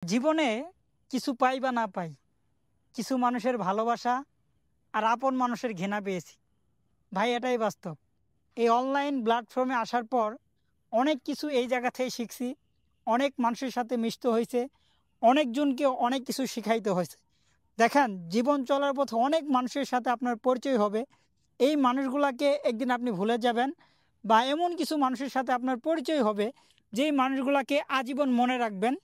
জীবনে কিছু পাই বা না পাই, কিছু মানুষের ভালোবাসা আর আপন মানুষের ঘৃণা পেয়েছি। ভাই, এটাই বাস্তব। এই অনলাইন প্ল্যাটফর্মে আসার পর অনেক কিছু এই জায়গা থেকে শিখছি। অনেক মানুষের সাথে মিশতে হয়েছে, অনেকজনকে অনেক কিছু শিখাইতে হয়েছে। দেখেন, জীবন চলার পথে অনেক মানুষের সাথে আপনার পরিচয় হবে। এই মানুষগুলাকে একদিন আপনি ভুলে যাবেন, বা এমন কিছু মানুষের সাথে আপনার পরিচয় হবে যেই মানুষগুলাকে আজীবন মনে রাখবেন।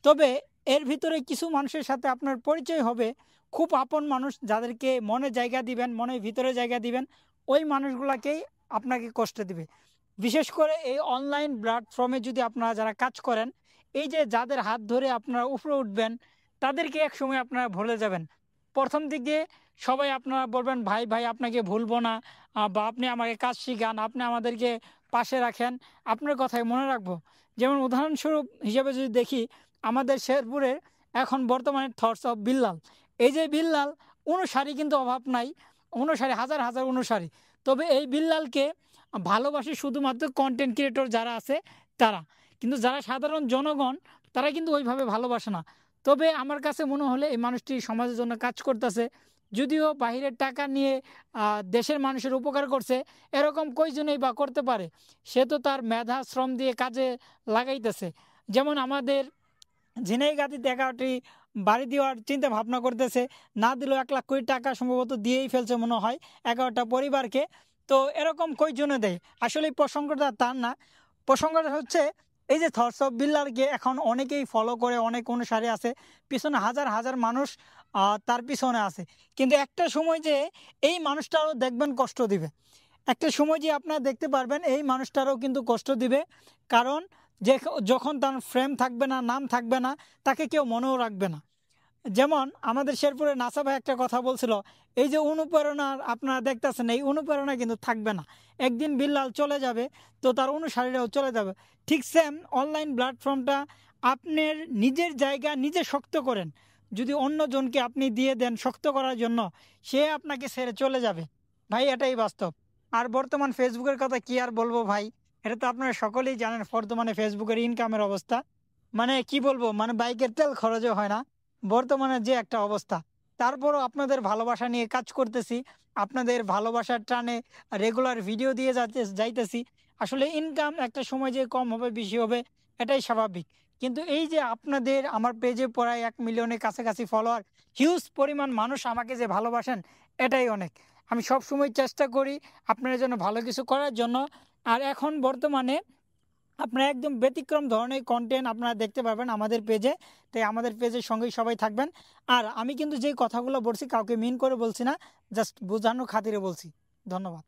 তবে এর ভিতরে কিছু মানুষের সাথে আপনার পরিচয় হবে, খুব আপন মানুষ, যাদেরকে মনে জায়গা দিবেন, মনের ভিতরে জায়গা দিবেন, ওই মানুষগুলাকেই আপনাকে কষ্ট দিবে। বিশেষ করে এই অনলাইন প্ল্যাটফর্মে যদি আপনারা যারা কাজ করেন, এই যে যাদের হাত ধরে আপনারা উপরে উঠবেন, তাদেরকে এক সময় আপনারা ভুলে যাবেন। প্রথম দিকে সবাই আপনারা বলবেন, ভাই ভাই আপনাকে ভুলবো না, বা আপনি আমাকে কাজ শিখান, আপনি আমাদেরকে পাশে রাখেন, আপনার কথাই মনে রাখবো। যেমন উদাহরণস্বরূপ হিসেবে যদি দেখি, আমাদের শেরপুরে এখন বর্তমানে থটস অফ বিল্লাল, এই যে বিল্লাল, অনুসারী কিন্তু অভাব নাই, অনুসারী হাজার হাজার অনুসারী। তবে এই বিল্লালকে ভালোবাসে শুধুমাত্র কন্টেন্ট ক্রিয়েটর যারা আছে তারা, কিন্তু যারা সাধারণ জনগণ তারা কিন্তু ওইভাবে ভালোবাসে না। তবে আমার কাছে মনে হলে এই মানুষটি সমাজের জন্য কাজ করতেছে। যদিও বাহিরের টাকা নিয়ে দেশের মানুষের উপকার করছে, এরকম কয়জনেই বা করতে পারে। সে তো তার মেধা শ্রম দিয়ে কাজে লাগাইতেছে। যেমন আমাদের ঝিনাইগাতিতে 11টি বাড়ি দেওয়ার চিন্তা ভাবনা করতেছে, না দিলেও 1,00,000 কোটি টাকা সম্ভবত দিয়েই ফেলছে মনে হয় 11টা পরিবারকে। তো এরকম কয়জনে দেয়? আসলে এই প্রসঙ্গটা তার না। প্রসঙ্গটা হচ্ছে, এই যে থটস অফ বিল্লারকে এখন অনেকেই ফলো করে, অনেক অনুসারী আছে, পিছনে হাজার হাজার মানুষ তার পিছনে আছে। কিন্তু একটা সময় যে এই মানুষটারও দেখবেন কষ্ট দিবে, একটা সময় যে আপনারা দেখতে পারবেন এই মানুষটারও কিন্তু কষ্ট দিবে। কারণ যে যখন তার ফ্রেম থাকবে না, নাম থাকবে না, তাকে কেউ মনেও রাখবে না। যেমন আমাদের শেরপুরে নাসা ভাই একটা কথা বলছিল, এই যে অনুপ্রেরণার আপনারা দেখতেছেন, এই অনুপ্রেরণা কিন্তু থাকবে না। একদিন বিল্লাল চলে যাবে, তো তার অনুসারীরাও চলে যাবে। ঠিক সেম অনলাইন প্ল্যাটফর্মটা আপনার নিজের জায়গা নিজে শক্ত করেন, যদি অন্যজনকে আপনি দিয়ে দেন শক্ত করার জন্য, সে আপনাকে ছেড়ে চলে যাবে। ভাই, এটাই বাস্তব। আর বর্তমান ফেসবুকের কথা কি আর বলবো ভাই, এটা তো আপনারা সকলেই জানেন। বর্তমানে ফেসবুকের ইনকামের অবস্থা, মানে কি বলবো, মানে বাইকের তেল খরচও হয় না বর্তমানে যে একটা অবস্থা। তারপরও আপনাদের ভালোবাসা নিয়ে কাজ করতেছি, আপনাদের ভালোবাসার টানে রেগুলার ভিডিও দিয়ে যাইতেছি। আসলে ইনকাম একটা সময় যে কম হবে বেশি হবে, এটাই স্বাভাবিক। কিন্তু এই যে আপনাদের আমার পেজে প্রায় 1 মিলিয়নের কাছাকাছি ফলোয়ার, হিউজ পরিমাণ মানুষ আমাকে যে ভালোবাসেন, এটাই অনেক। আমি সব সময় চেষ্টা করি আপনাদের জন্য ভালো কিছু করার জন্য। আর এখন বর্তমানে আপনারা একদম ব্যতিক্রম ধরনের কন্টেন্ট আপনারা দেখতে পারবেন আমাদের পেজে। তাই আমাদের পেজের সঙ্গেই সবাই থাকবেন। আর আমি কিন্তু যেই কথাগুলো বলছি কাউকে মিন করে বলছি না, জাস্ট বোঝানোর খাতিরে বলছি। ধন্যবাদ।